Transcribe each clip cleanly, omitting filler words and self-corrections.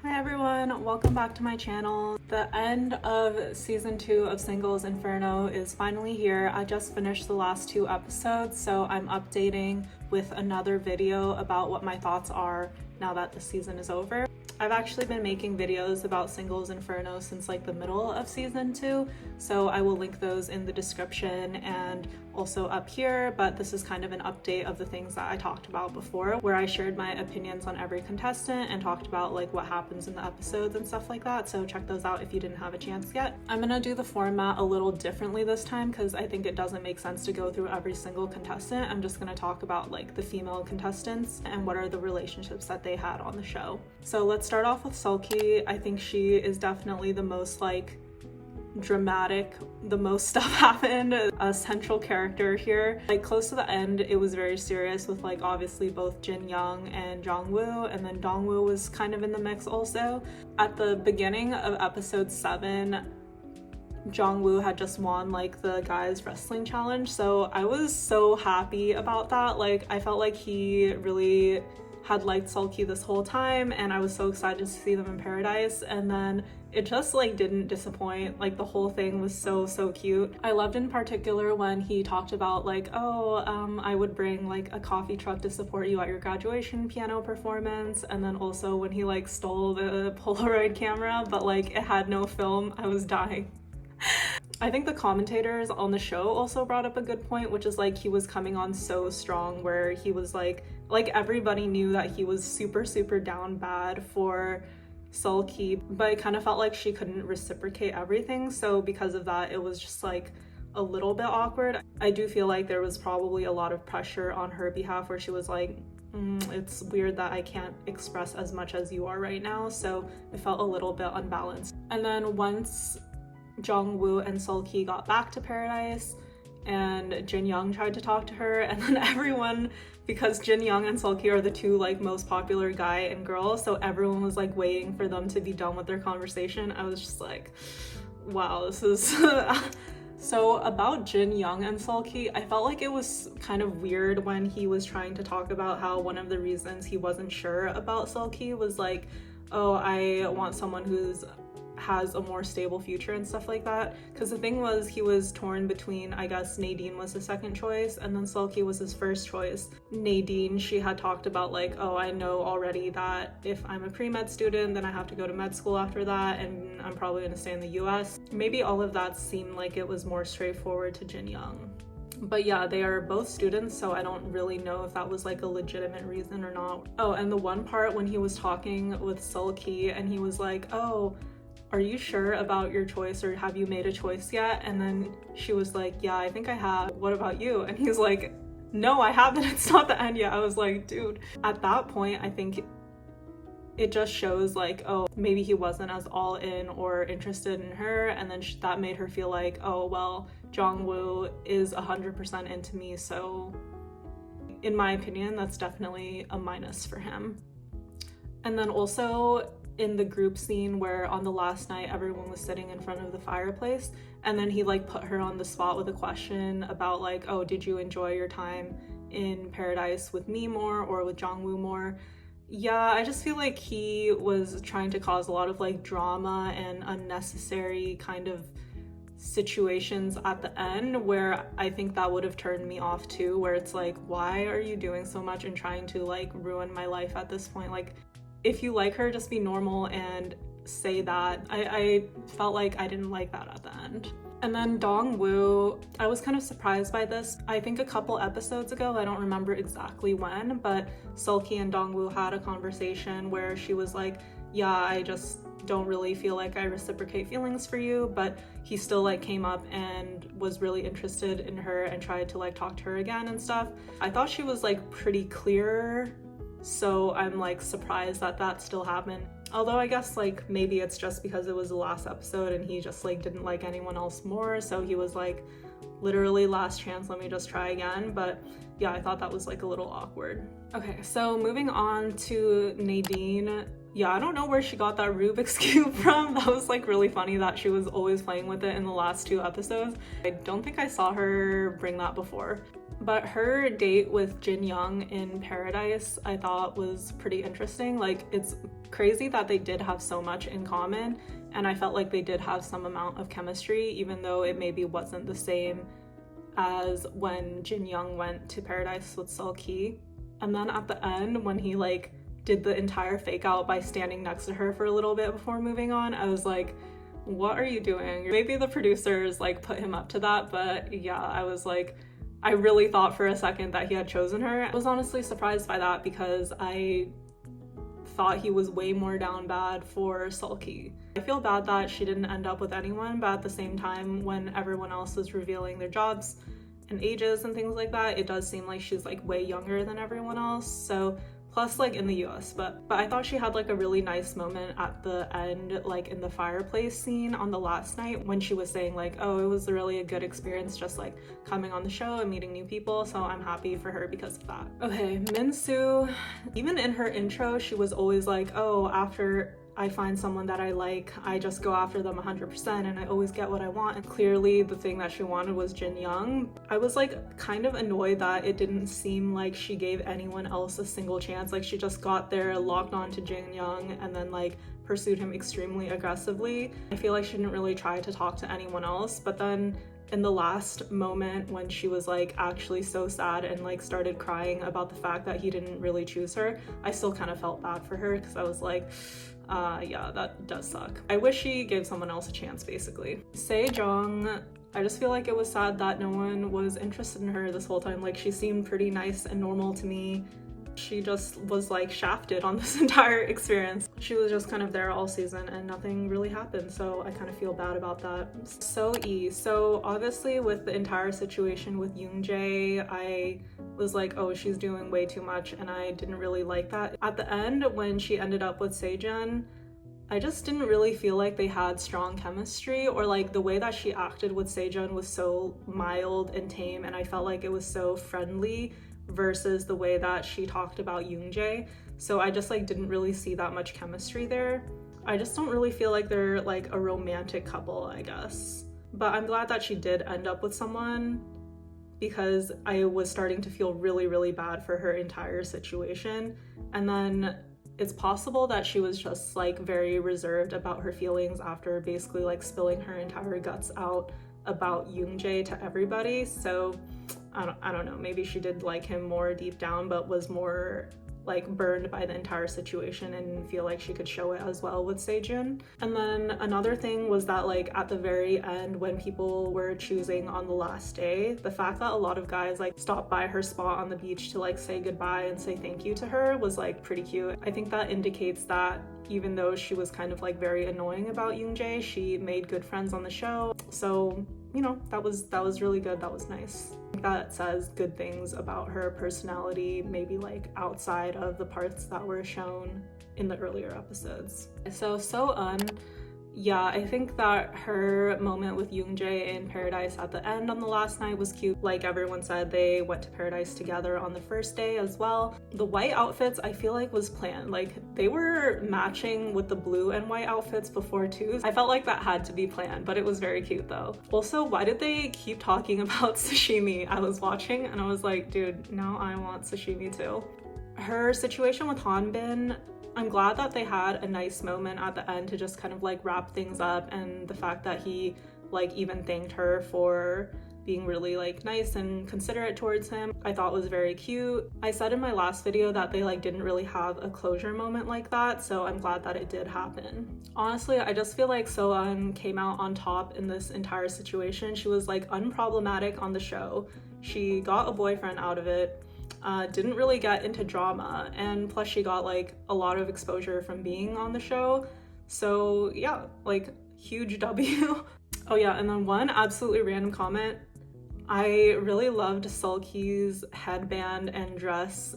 Hi everyone, welcome back to my channel. The end of season 2 of Singles Inferno is finally here. I just finished the last 2 episodes, so I'm updating with another video about what my thoughts are now that the season is over. I've actually been making videos about Singles Inferno since like the middle of season 2, so I will link those in the description and also up here, but this is kind of an update of the things that I talked about before, where I shared my opinions on every contestant and talked about like what happens in the episodes and stuff like that, so check those out if you didn't have a chance yet. I'm gonna do the format a little differently this time because I think it doesn't make sense to go through every single contestant. I'm just gonna talk about like the female contestants and what are the relationships that they had on the show. So let's start off with Seulki. I think she is definitely the most like dramatic, the most stuff happened, a central character here. Like close to the end it was very serious with like obviously both Jin Young and Jong-woo, and then Dong-woo was kind of in the mix also. At the beginning of episode 7, Jong-woo had just won like the guys wrestling challenge, so I was so happy about that. Like I felt like he really had liked Seulki this whole time and I was so excited to see them in paradise, and then it just like didn't disappoint. Like the whole thing was so cute. I loved in particular when he talked about like, I would bring like a coffee truck to support you at your graduation piano performance, and then also when he like stole the Polaroid camera but like it had no film. I was dying. I think the commentators on the show also brought up a good point, which is like he was coming on so strong, where he was like everybody knew that he was super down bad for Seulki, but it kind of felt like she couldn't reciprocate everything, so because of that it was just like a little bit awkward. I do feel like there was probably a lot of pressure on her behalf where she was like, it's weird that I can't express as much as you are right now, so it felt a little bit unbalanced. And then once Jong-woo and Seulki got back to paradise and Jin Young tried to talk to her, and then everyone, because Jin Young and Seulki are the two like most popular guy and girl, so everyone was like waiting for them to be done with their conversation. I was just like, wow, this is So about Jin Young and Seulki, I felt like it was kind of weird when he was trying to talk about how one of the reasons he wasn't sure about Seulki was like, oh, I want someone who's has a more stable future and stuff like that, because the thing was he was torn between, I guess Nadine was his second choice and then Seulki was his first choice. Nadine, she had talked about like, oh, I know already that if I'm a pre-med student then I have to go to med school after that and I'm probably going to stay in the US. Maybe all of that seemed like it was more straightforward to Jin Young. But yeah, they are both students, so I don't really know if that was like a legitimate reason or not. Oh, and the one part when he was talking with Seulki and he was like, oh, are you sure about your choice, or have you made a choice yet? And then she was like, yeah, I think I have. What about you? And he's like, no, I haven't. It's not the end yet. I was like, dude. At that point, I think it just shows like, oh, maybe he wasn't as all in or interested in her, and then that made her feel like, oh, well, Jong-woo is 100% into me, so in my opinion, that's definitely a minus for him. And then also in the group scene where on the last night everyone was sitting in front of the fireplace and then he like put her on the spot with a question about like, oh, did you enjoy your time in paradise with me more or with Jong-woo more? Yeah, I just feel like he was trying to cause a lot of like drama and unnecessary kind of situations at the end, where I think that would have turned me off too, where it's like, why are you doing so much and trying to like ruin my life at this point? Like, if you like her, just be normal and say that. I felt like I didn't like that at the end. And then Dong-woo, I was kind of surprised by this. I think a couple episodes ago, I don't remember exactly when, but Seulki and Dong-woo had a conversation where she was like, yeah, I just don't really feel like I reciprocate feelings for you, but he still like came up and was really interested in her and tried to like talk to her again and stuff. I thought she was like pretty clear, so I'm like surprised that that still happened. Although I guess like maybe it's just because it was the last episode and he just like didn't like anyone else more, so he was like, literally last chance, let me just try again. But yeah, I thought that was like a little awkward. Okay, so moving on to Nadine. Yeah, I don't know where she got that Rubik's Cube from. That was like really funny that she was always playing with it in the last 2 episodes. I don't think I saw her bring that before. But her date with Jin Young in Paradise I thought was pretty interesting. Like, it's crazy that they did have so much in common, and I felt like they did have some amount of chemistry, even though it maybe wasn't the same as when Jin Young went to Paradise with Seulki. And then at the end, when he like did the entire fake out by standing next to her for a little bit before moving on, I was like, what are you doing? Maybe the producers like put him up to that, but yeah, I was like, I really thought for a second that he had chosen her. I was honestly surprised by that because I thought he was way more down bad for Seulki. I feel bad that she didn't end up with anyone, but at the same time, when everyone else was revealing their jobs and ages and things like that, it does seem like she's like way younger than everyone else. So plus like in the US, but I thought she had like a really nice moment at the end, like in the fireplace scene on the last night when she was saying like, oh, it was really a good experience just like coming on the show and meeting new people, so I'm happy for her because of that. Okay, Minsu, even in her intro, she was always like, oh, after I find someone that I like, I just go after them 100% and I always get what I want. And clearly the thing that she wanted was Jin Young. I was like kind of annoyed that it didn't seem like she gave anyone else a single chance. Like, she just got there, locked on to Jin Young, and then like pursued him extremely aggressively. I feel like she didn't really try to talk to anyone else, but then in the last moment when she was like actually so sad and like started crying about the fact that he didn't really choose her, I still kind of felt bad for her because I was like, yeah, that does suck. I wish she gave someone else a chance, basically. Sejeong, I just feel like it was sad that no one was interested in her this whole time. Like, she seemed pretty nice and normal to me. She just was like shafted on this entire experience. She was just kind of there all season and nothing really happened, so I kind of feel bad about that. Soe-eun. So obviously with the entire situation with Yoonjae, I was like, oh, she's doing way too much, and I didn't really like that. At the end, when she ended up with Sejeong, I just didn't really feel like they had strong chemistry, or like the way that she acted with Sejeong was so mild and tame, and I felt like it was so friendly versus the way that she talked about Yoonjae. So I just like didn't really see that much chemistry there. I just don't really feel like they're like a romantic couple, I guess. But I'm glad that she did end up with someone, because I was starting to feel really, really bad for her entire situation. And then it's possible that she was just like very reserved about her feelings after basically like spilling her entire guts out about Yoonjae to everybody. So I don't know, maybe she did like him more deep down, but was more like burned by the entire situation and feel like she could show it as well with Sejeong. And then another thing was that like at the very end, when people were choosing on the last day, the fact that a lot of guys like stopped by her spot on the beach to like say goodbye and say thank you to her was like pretty cute. I think that indicates that even though she was kind of like very annoying about Yoonjae, she made good friends on the show. So, you know, that was really good. That was nice. That says good things about her personality, maybe like outside of the parts that were shown in the earlier episodes. So soe-eun, yeah, I think that her moment with Yoonjae in Paradise at the end on the last night was cute. Like everyone said, they went to Paradise together on the first day as well. The white outfits I feel like was planned. Like they were matching with the blue and white outfits before too. I felt like that had to be planned, but it was very cute though. Also, why did they keep talking about sashimi? I was watching and I was like, dude, now I want sashimi too. Her situation with Hanbin, I'm glad that they had a nice moment at the end to just kind of like wrap things up, and the fact that he like even thanked her for being really like nice and considerate towards him, I thought was very cute. I said in my last video that they like didn't really have a closure moment like that, so I'm glad that it did happen. Honestly, I just feel like soe-eun came out on top in this entire situation. She was like unproblematic on the show. She got a boyfriend out of it. Didn't really get into drama, and plus she got like a lot of exposure from being on the show. So yeah, like huge W. Oh yeah, and then one absolutely random comment. I really loved Seulki's headband and dress.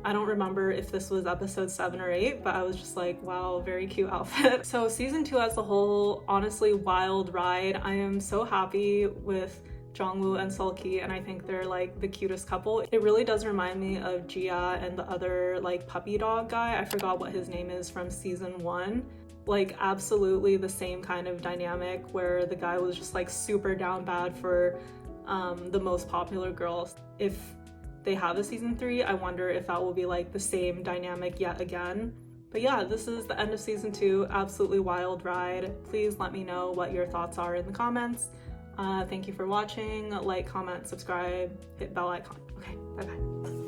I don't remember if this was episode 7 or 8, but I was just like, wow, very cute outfit. So season 2 as a whole, honestly, wild ride. I am so happy with Jongwoo and Seulki, and I think they're like the cutest couple. It really does remind me of Gia and the other like puppy dog guy. I forgot what his name is from season 1. Like absolutely the same kind of dynamic where the guy was just like super down bad for the most popular girl. if they have a season 3, I wonder if that will be like the same dynamic yet again. But yeah, this is the end of season 2. Absolutely wild ride. Please let me know what your thoughts are in the comments. Thank you for watching. Like, comment, subscribe, hit bell icon. Okay, bye bye.